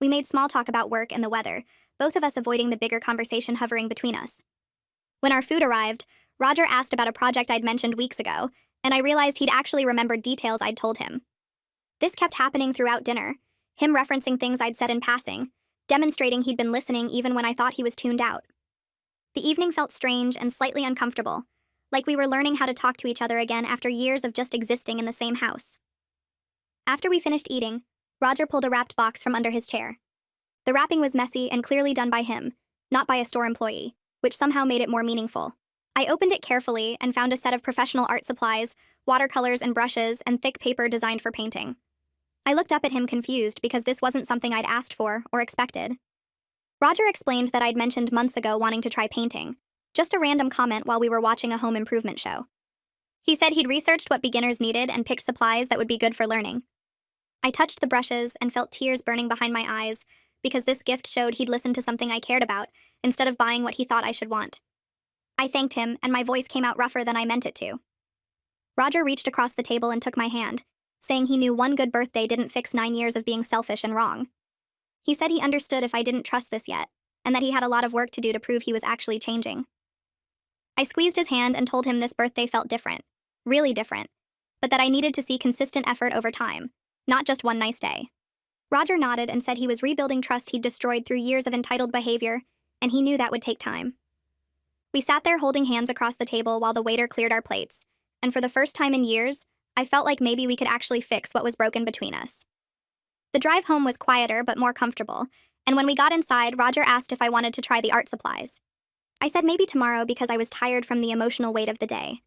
S2: We made small talk about work and the weather, both of us avoiding the bigger conversation hovering between us. When our food arrived, Roger asked about a project I'd mentioned weeks ago, and I realized he'd actually remembered details I'd told him. This kept happening throughout dinner, him referencing things I'd said in passing, demonstrating he'd been listening even when I thought he was tuned out. The evening felt strange and slightly uncomfortable, like we were learning how to talk to each other again after years of just existing in the same house. After we finished eating, Roger pulled a wrapped box from under his chair. The wrapping was messy and clearly done by him, not by a store employee, which somehow made it more meaningful. I opened it carefully and found a set of professional art supplies, watercolors and brushes, and thick paper designed for painting. I looked up at him confused because this wasn't something I'd asked for or expected. Roger explained that I'd mentioned months ago wanting to try painting, just a random comment while we were watching a home improvement show. He said he'd researched what beginners needed and picked supplies that would be good for learning. I touched the brushes and felt tears burning behind my eyes because this gift showed he'd listened to something I cared about instead of buying what he thought I should want. I thanked him, and my voice came out rougher than I meant it to. Roger reached across the table and took my hand, saying he knew one good birthday didn't fix 9 years of being selfish and wrong. He said he understood if I didn't trust this yet, and that he had a lot of work to do to prove he was actually changing. I squeezed his hand and told him this birthday felt different, really different, but that I needed to see consistent effort over time, not just one nice day. Roger nodded and said he was rebuilding trust he'd destroyed through years of entitled behavior, and he knew that would take time. We sat there holding hands across the table while the waiter cleared our plates, and for the first time in years, I felt like maybe we could actually fix what was broken between us. The drive home was quieter but more comfortable, and when we got inside, Roger asked if I wanted to try the art supplies. I said maybe tomorrow because I was tired from the emotional weight of the day.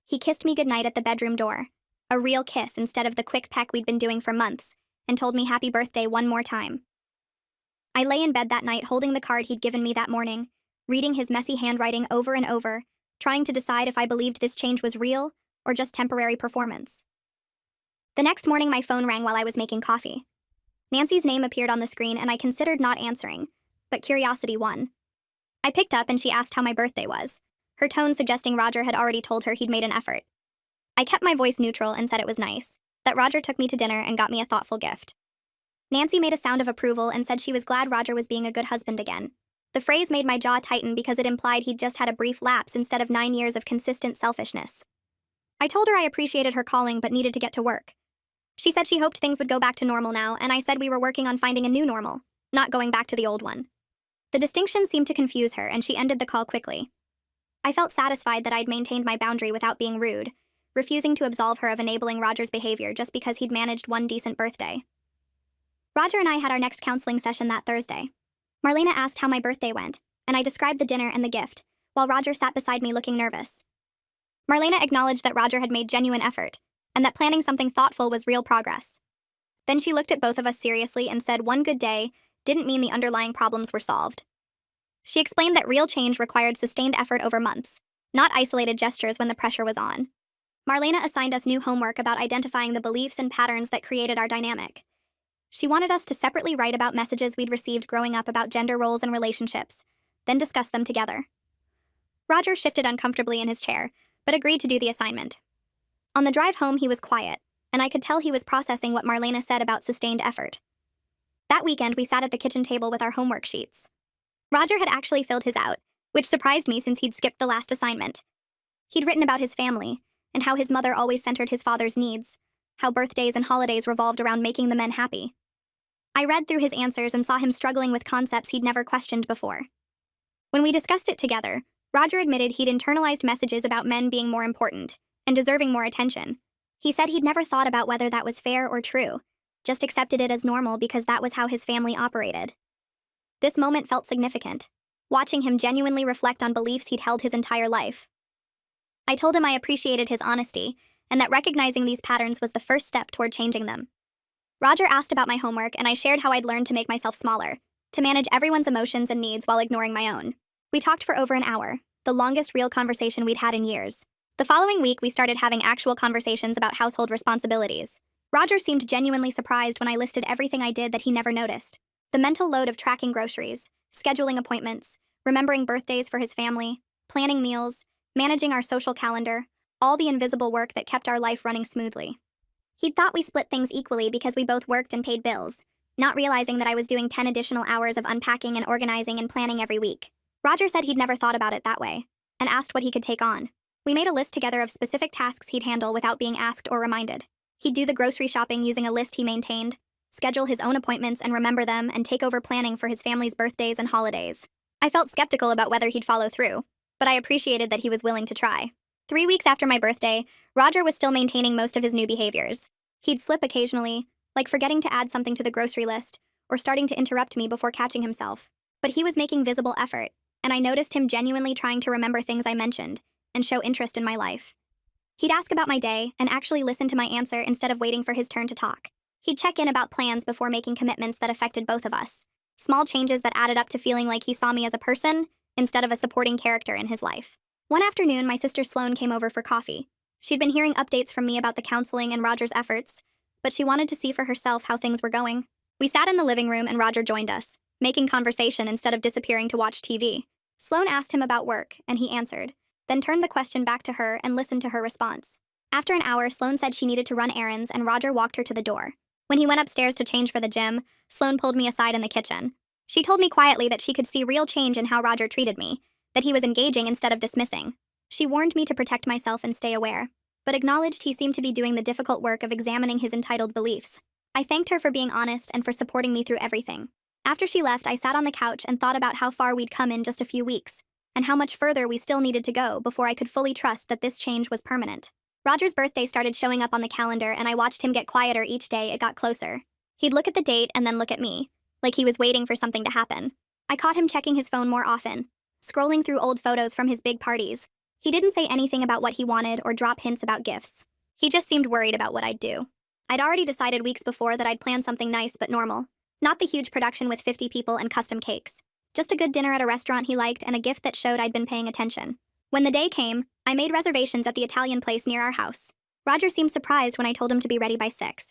S2: He kissed me goodnight at the bedroom door, a real kiss instead of the quick peck we'd been doing for months, and told me happy birthday one more time. I lay in bed that night holding the card he'd given me that morning, reading his messy handwriting over and over, trying to decide if I believed this change was real or just temporary performance. The next morning, my phone rang while I was making coffee. Nancy's name appeared on the screen, and I considered not answering, but curiosity won. I picked up and she asked how my birthday was, her tone suggesting Roger had already told her he'd made an effort. I kept my voice neutral and said it was nice, that Roger took me to dinner and got me a thoughtful gift. Nancy made a sound of approval and said she was glad Roger was being a good husband again. The phrase made my jaw tighten because it implied he'd just had a brief lapse instead of 9 years of consistent selfishness. I told her I appreciated her calling but needed to get to work. She said she hoped things would go back to normal now, and I said we were working on finding a new normal, not going back to the old one. The distinction seemed to confuse her, and she ended the call quickly. I felt satisfied that I'd maintained my boundary without being rude, refusing to absolve her of enabling Roger's behavior just because he'd managed one decent birthday. Roger and I had our next counseling session that Thursday. Marlena asked how my birthday went, and I described the dinner and the gift, while Roger sat beside me looking nervous. Marlena acknowledged that Roger had made genuine effort, and that planning something thoughtful was real progress. Then she looked at both of us seriously and said one good day didn't mean the underlying problems were solved. She explained that real change required sustained effort over months, not isolated gestures when the pressure was on. Marlena assigned us new homework about identifying the beliefs and patterns that created our dynamic. She wanted us to separately write about messages we'd received growing up about gender roles and relationships, then discuss them together. Roger shifted uncomfortably in his chair, but agreed to do the assignment. On the drive home, he was quiet, and I could tell he was processing what Marlena said about sustained effort. That weekend, we sat at the kitchen table with our homework sheets. Roger had actually filled his out, which surprised me since he'd skipped the last assignment. He'd written about his family, and how his mother always centered his father's needs, how birthdays and holidays revolved around making the men happy. I read through his answers and saw him struggling with concepts he'd never questioned before. When we discussed it together, Roger admitted he'd internalized messages about men being more important and deserving more attention. He said he'd never thought about whether that was fair or true, just accepted it as normal because that was how his family operated. This moment felt significant, watching him genuinely reflect on beliefs he'd held his entire life. I told him I appreciated his honesty, and that recognizing these patterns was the first step toward changing them. Roger asked about my homework, and I shared how I'd learned to make myself smaller, to manage everyone's emotions and needs while ignoring my own. We talked for over an hour, the longest real conversation we'd had in years. The following week, we started having actual conversations about household responsibilities. Roger seemed genuinely surprised when I listed everything I did that he never noticed. The mental load of tracking groceries, scheduling appointments, remembering birthdays for his family, planning meals, managing our social calendar, all the invisible work that kept our life running smoothly. He'd thought we split things equally because we both worked and paid bills, not realizing that I was doing 10 additional hours of unpacking and organizing and planning every week. Roger said he'd never thought about it that way, and asked what he could take on. We made a list together of specific tasks he'd handle without being asked or reminded. He'd do the grocery shopping using a list he maintained, schedule his own appointments and remember them, and take over planning for his family's birthdays and holidays. I felt skeptical about whether he'd follow through, but I appreciated that he was willing to try. 3 weeks after my birthday, Roger was still maintaining most of his new behaviors. He'd slip occasionally, like forgetting to add something to the grocery list, or starting to interrupt me before catching himself. But he was making visible effort, and I noticed him genuinely trying to remember things I mentioned and show interest in my life. He'd ask about my day and actually listen to my answer instead of waiting for his turn to talk. He'd check in about plans before making commitments that affected both of us. Small changes that added up to feeling like he saw me as a person instead of a supporting character in his life. One afternoon, my sister Sloane came over for coffee. She'd been hearing updates from me about the counseling and Roger's efforts, but she wanted to see for herself how things were going. We sat in the living room and Roger joined us, making conversation instead of disappearing to watch TV. Sloane asked him about work, and he answered, then turned the question back to her and listened to her response. After an hour, Sloane said she needed to run errands, and Roger walked her to the door. When he went upstairs to change for the gym, Sloane pulled me aside in the kitchen. She told me quietly that she could see real change in how Roger treated me, that he was engaging instead of dismissing. She warned me to protect myself and stay aware, but acknowledged he seemed to be doing the difficult work of examining his entitled beliefs. I thanked her for being honest and for supporting me through everything. After she left, I sat on the couch and thought about how far we'd come in just a few weeks, and how much further we still needed to go before I could fully trust that this change was permanent. Roger's birthday started showing up on the calendar, and I watched him get quieter each day it got closer. He'd look at the date and then look at me, like he was waiting for something to happen. I caught him checking his phone more often, scrolling through old photos from his big parties. He didn't say anything about what he wanted or drop hints about gifts. He just seemed worried about what I'd do. I'd already decided weeks before that I'd plan something nice but normal. Not the huge production with 50 people and custom cakes. Just a good dinner at a restaurant he liked and a gift that showed I'd been paying attention. When the day came, I made reservations at the Italian place near our house. Roger seemed surprised when I told him to be ready by 6.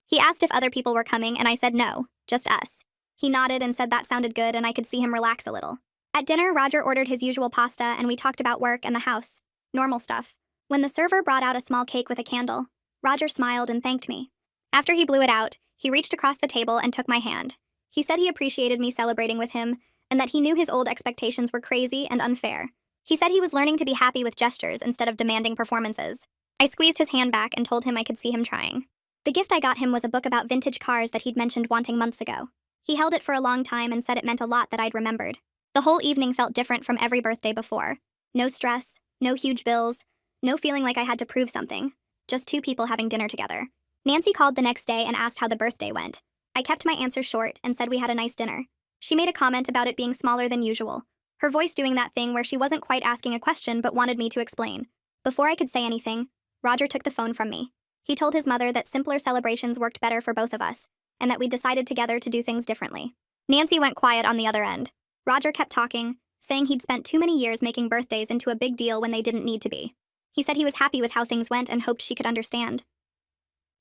S2: He asked if other people were coming, and I said no, just us. He nodded and said that sounded good, and I could see him relax a little. At dinner, Roger ordered his usual pasta, and we talked about work and the house. Normal stuff. When the server brought out a small cake with a candle, Roger smiled and thanked me. After he blew it out, he reached across the table and took my hand. He said he appreciated me celebrating with him, and that he knew his old expectations were crazy and unfair. He said he was learning to be happy with gestures instead of demanding performances. I squeezed his hand back and told him I could see him trying. The gift I got him was a book about vintage cars that he'd mentioned wanting months ago. He held it for a long time and said it meant a lot that I'd remembered. The whole evening felt different from every birthday before. No stress, no huge bills, no feeling like I had to prove something. Just 2 people having dinner together. Nancy called the next day and asked how the birthday went. I kept my answer short and said we had a nice dinner. She made a comment about it being smaller than usual, her voice doing that thing where she wasn't quite asking a question but wanted me to explain. Before I could say anything, Roger took the phone from me. He told his mother that simpler celebrations worked better for both of us, and that we decided together to do things differently. Nancy went quiet on the other end. Roger kept talking, saying he'd spent too many years making birthdays into a big deal when they didn't need to be. He said he was happy with how things went and hoped she could understand.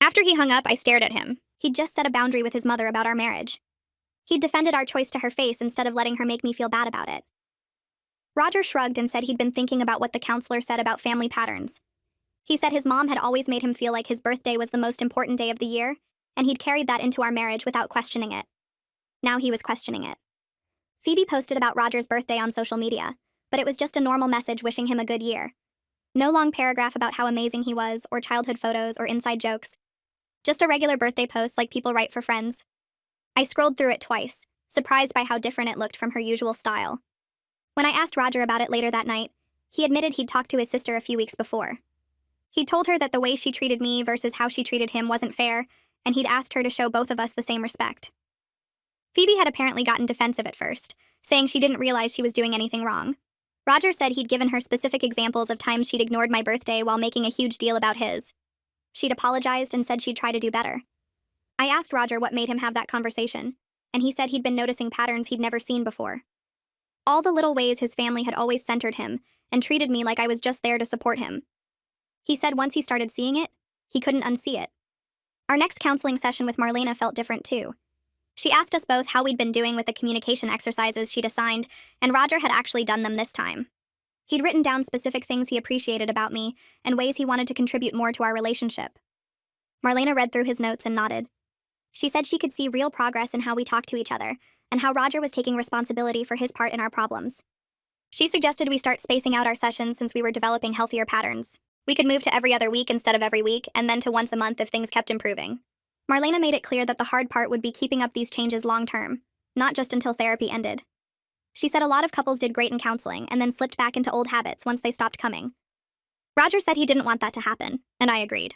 S2: After he hung up, I stared at him. He'd just set a boundary with his mother about our marriage. He'd defended our choice to her face instead of letting her make me feel bad about it. Roger shrugged and said he'd been thinking about what the counselor said about family patterns. He said his mom had always made him feel like his birthday was the most important day of the year, and he'd carried that into our marriage without questioning it. Now he was questioning it. Phoebe posted about Roger's birthday on social media, but it was just a normal message wishing him a good year. No long paragraph about how amazing he was, or childhood photos, or inside jokes. Just a regular birthday post like people write for friends. I scrolled through it twice, surprised by how different it looked from her usual style. When I asked Roger about it later that night, he admitted he'd talked to his sister a few weeks before. He'd told her that the way she treated me versus how she treated him wasn't fair, and he'd asked her to show both of us the same respect. Phoebe had apparently gotten defensive at first, saying she didn't realize she was doing anything wrong. Roger said he'd given her specific examples of times she'd ignored my birthday while making a huge deal about his. She'd apologized and said she'd try to do better. I asked Roger what made him have that conversation, and he said he'd been noticing patterns he'd never seen before. All the little ways his family had always centered him and treated me like I was just there to support him. He said once he started seeing it, he couldn't unsee it. Our next counseling session with Marlena felt different too. She asked us both how we'd been doing with the communication exercises she'd assigned, and Roger had actually done them this time. He'd written down specific things he appreciated about me and ways he wanted to contribute more to our relationship. Marlena read through his notes and nodded. She said she could see real progress in how we talked to each other, and how Roger was taking responsibility for his part in our problems. She suggested we start spacing out our sessions since we were developing healthier patterns. We could move to every other week instead of every week, and then to once a month if things kept improving. Marlena made it clear that the hard part would be keeping up these changes long term, not just until therapy ended. She said a lot of couples did great in counseling and then slipped back into old habits once they stopped coming. Roger said he didn't want that to happen, and I agreed.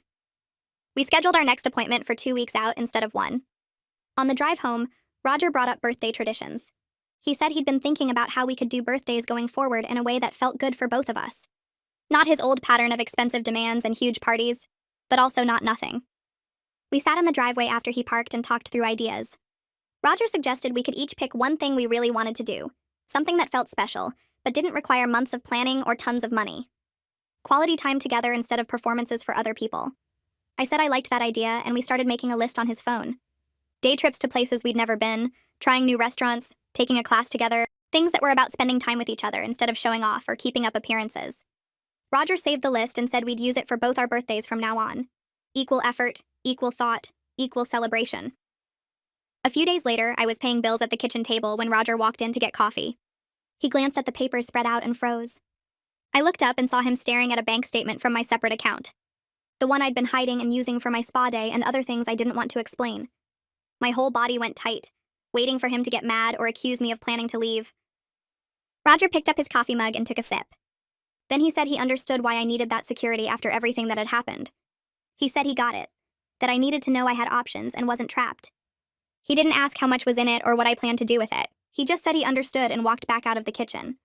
S2: We scheduled our next appointment for 2 weeks out instead of one. On the drive home, Roger brought up birthday traditions. He said he'd been thinking about how we could do birthdays going forward in a way that felt good for both of us. Not his old pattern of expensive demands and huge parties, but also not nothing. We sat in the driveway after he parked and talked through ideas. Roger suggested we could each pick one thing we really wanted to do, something that felt special, but didn't require months of planning or tons of money. Quality time together instead of performances for other people. I said I liked that idea, and we started making a list on his phone. Day trips to places we'd never been, trying new restaurants, taking a class together, things that were about spending time with each other instead of showing off or keeping up appearances. Roger saved the list and said we'd use it for both our birthdays from now on. Equal effort, equal thought, equal celebration. A few days later, I was paying bills at the kitchen table when Roger walked in to get coffee. He glanced at the papers spread out and froze. I looked up and saw him staring at a bank statement from my separate account. The one I'd been hiding and using for my spa day and other things I didn't want to explain. My whole body went tight, waiting for him to get mad or accuse me of planning to leave. Roger picked up his coffee mug and took a sip. Then he said he understood why I needed that security after everything that had happened. He said he got it, that I needed to know I had options and wasn't trapped. He didn't ask how much was in it or what I planned to do with it. He just said he understood and walked back out of the kitchen.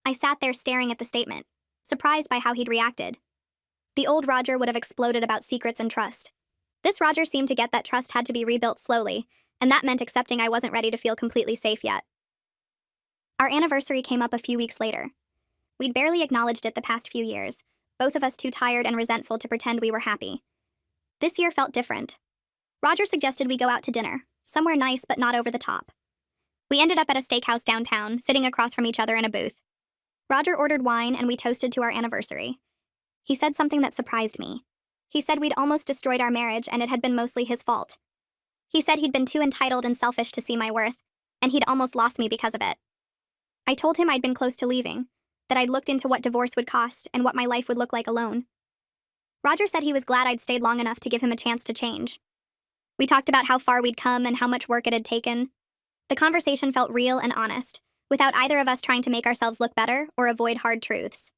S2: I sat there staring at the statement, surprised by how he'd reacted. The old Roger would have exploded about secrets and trust. This Roger seemed to get that trust had to be rebuilt slowly, and that meant accepting I wasn't ready to feel completely safe yet. Our anniversary came up a few weeks later. We'd barely acknowledged it the past few years, both of us too tired and resentful to pretend we were happy. This year felt different. Roger suggested we go out to dinner, somewhere nice but not over the top. We ended up at a steakhouse downtown, sitting across from each other in a booth. Roger ordered wine and we toasted to our anniversary. He said something that surprised me. He said we'd almost destroyed our marriage and it had been mostly his fault. He said he'd been too entitled and selfish to see my worth, and he'd almost lost me because of it. I told him I'd been close to leaving, that I'd looked into what divorce would cost and what my life would look like alone. Roger said he was glad I'd stayed long enough to give him a chance to change. We talked about how far we'd come and how much work it had taken. The conversation felt real and honest, without either of us trying to make ourselves look better or avoid hard truths.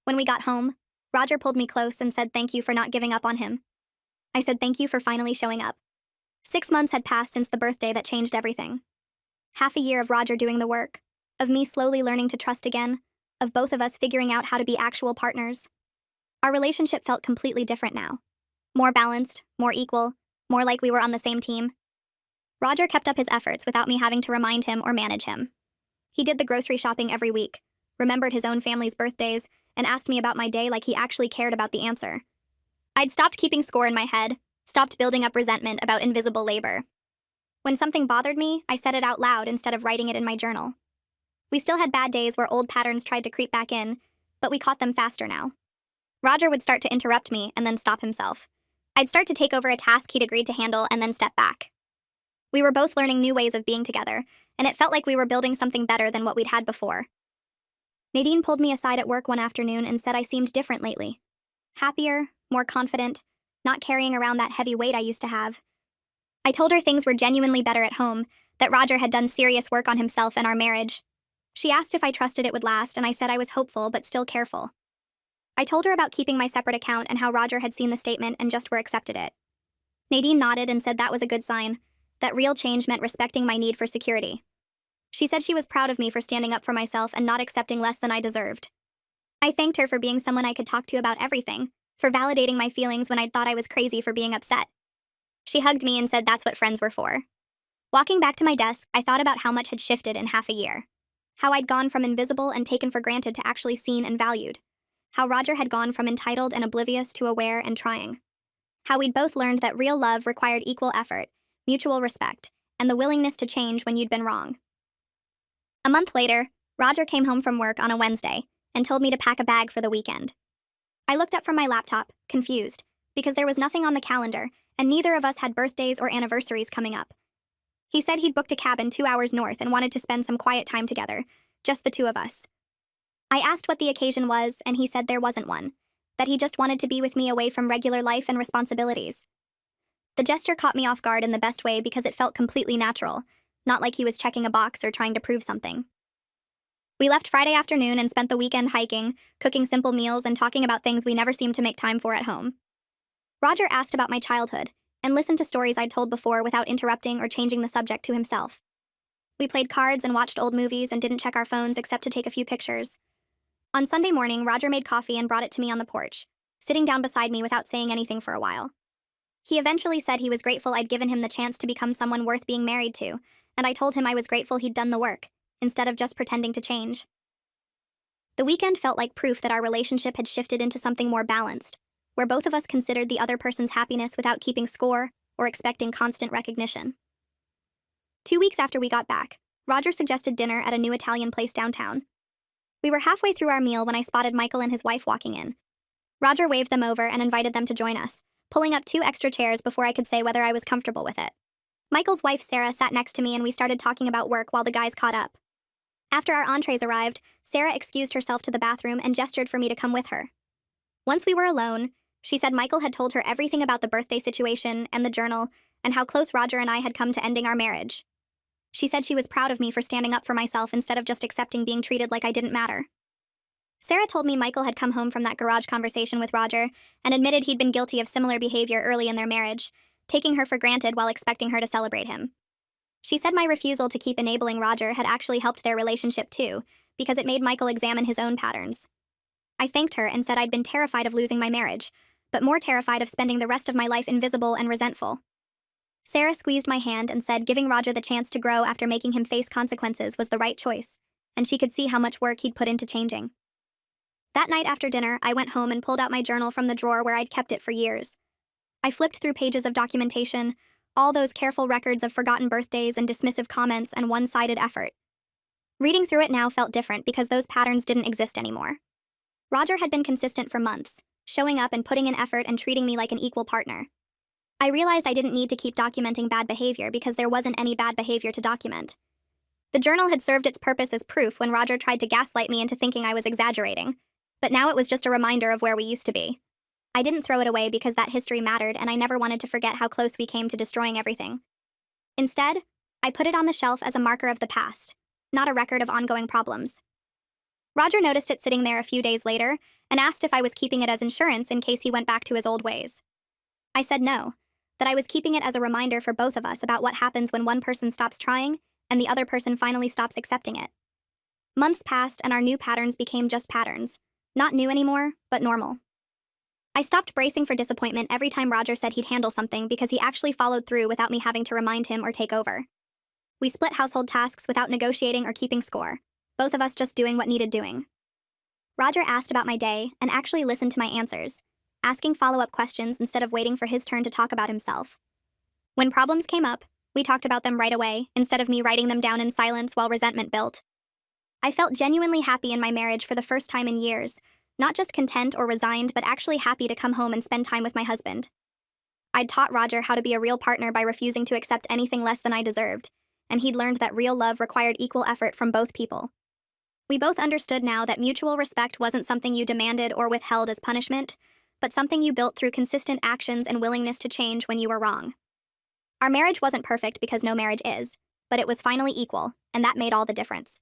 S2: When we got home, Roger pulled me close and said thank you for not giving up on him. I said thank you for finally showing up. 6 months had passed since the birthday that changed everything. Half a year of Roger doing the work, of me slowly learning to trust again, of both of us figuring out how to be actual partners. Our relationship felt completely different now. More balanced, more equal, more like we were on the same team. Roger kept up his efforts without me having to remind him or manage him. He did the grocery shopping every week, remembered his own family's birthdays, and asked me about my day like he actually cared about the answer. I'd stopped keeping score in my head, stopped building up resentment about invisible labor. When something bothered me, I said it out loud instead of writing it in my journal. We still had bad days where old patterns tried to creep back in, but we caught them faster now. Roger would start to interrupt me and then stop himself. I'd start to take over a task he'd agreed to handle and then step back. We were both learning new ways of being together, and it felt like we were building something better than what we'd had before. Nadine pulled me aside at work one afternoon and said I seemed different lately. Happier, more confident, not carrying around that heavy weight I used to have. I told her things were genuinely better at home, that Roger had done serious work on himself and our marriage. She asked if I trusted it would last, and I said I was hopeful but still careful. I told her about keeping my separate account and how Roger had seen the statement and just were accepted it. Nadine nodded and said that was a good sign, that real change meant respecting my need for security. She said she was proud of me for standing up for myself and not accepting less than I deserved. I thanked her for being someone I could talk to about everything, for validating my feelings when I'd thought I was crazy for being upset. She hugged me and said that's what friends were for. Walking back to my desk, I thought about how much had shifted in half a year. How I'd gone from invisible and taken for granted to actually seen and valued. How Roger had gone from entitled and oblivious to aware and trying. How we'd both learned that real love required equal effort, mutual respect, and the willingness to change when you'd been wrong. A month later, Roger came home from work on a Wednesday and told me to pack a bag for the weekend. I looked up from my laptop, confused, because there was nothing on the calendar, and neither of us had birthdays or anniversaries coming up. He said he'd booked a cabin 2 hours north and wanted to spend some quiet time together, just the two of us. I asked what the occasion was, and he said there wasn't one, that he just wanted to be with me away from regular life and responsibilities. The gesture caught me off guard in the best way because it felt completely natural, not like he was checking a box or trying to prove something. We left Friday afternoon and spent the weekend hiking, cooking simple meals, and talking about things we never seemed to make time for at home. Roger asked about my childhood, and listened to stories I'd told before without interrupting or changing the subject to himself. We played cards and watched old movies and didn't check our phones except to take a few pictures. On Sunday morning, Roger made coffee and brought it to me on the porch, sitting down beside me without saying anything for a while. He eventually said he was grateful I'd given him the chance to become someone worth being married to, and I told him I was grateful he'd done the work, instead of just pretending to change. The weekend felt like proof that our relationship had shifted into something more balanced, where both of us considered the other person's happiness without keeping score or expecting constant recognition. 2 weeks after we got back, Roger suggested dinner at a new Italian place downtown. We were halfway through our meal when I spotted Michael and his wife walking in. Roger waved them over and invited them to join us, pulling up 2 extra chairs before I could say whether I was comfortable with it. Michael's wife, Sarah, sat next to me and we started talking about work while the guys caught up. After our entrees arrived, Sarah excused herself to the bathroom and gestured for me to come with her. Once we were alone, she said Michael had told her everything about the birthday situation and the journal and how close Roger and I had come to ending our marriage. She said she was proud of me for standing up for myself instead of just accepting being treated like I didn't matter. Sarah told me Michael had come home from that garage conversation with Roger and admitted he'd been guilty of similar behavior early in their marriage, taking her for granted while expecting her to celebrate him. She said my refusal to keep enabling Roger had actually helped their relationship too, because it made Michael examine his own patterns. I thanked her and said I'd been terrified of losing my marriage, but more terrified of spending the rest of my life invisible and resentful. Sarah squeezed my hand and said giving Roger the chance to grow after making him face consequences was the right choice, and she could see how much work he'd put into changing. That night after dinner, I went home and pulled out my journal from the drawer where I'd kept it for years. I flipped through pages of documentation, all those careful records of forgotten birthdays and dismissive comments and one-sided effort. Reading through it now felt different because those patterns didn't exist anymore. Roger had been consistent for months, showing up and putting in effort and treating me like an equal partner. I realized I didn't need to keep documenting bad behavior because there wasn't any bad behavior to document. The journal had served its purpose as proof when Roger tried to gaslight me into thinking I was exaggerating, but now it was just a reminder of where we used to be. I didn't throw it away because that history mattered and I never wanted to forget how close we came to destroying everything. Instead, I put it on the shelf as a marker of the past, not a record of ongoing problems. Roger noticed it sitting there a few days later and asked if I was keeping it as insurance in case he went back to his old ways. I said no, that I was keeping it as a reminder for both of us about what happens when one person stops trying and the other person finally stops accepting it. Months passed and our new patterns became just patterns, not new anymore, but normal. I stopped bracing for disappointment every time Roger said he'd handle something because he actually followed through without me having to remind him or take over. We split household tasks without negotiating or keeping score, both of us just doing what needed doing. Roger asked about my day and actually listened to my answers, asking follow-up questions instead of waiting for his turn to talk about himself. When problems came up, we talked about them right away, instead of me writing them down in silence while resentment built. I felt genuinely happy in my marriage for the first time in years, not just content or resigned, but actually happy to come home and spend time with my husband. I'd taught Roger how to be a real partner by refusing to accept anything less than I deserved, and he'd learned that real love required equal effort from both people. We both understood now that mutual respect wasn't something you demanded or withheld as punishment, but something you built through consistent actions and willingness to change when you were wrong. Our marriage wasn't perfect because no marriage is, but it was finally equal, and that made all the difference.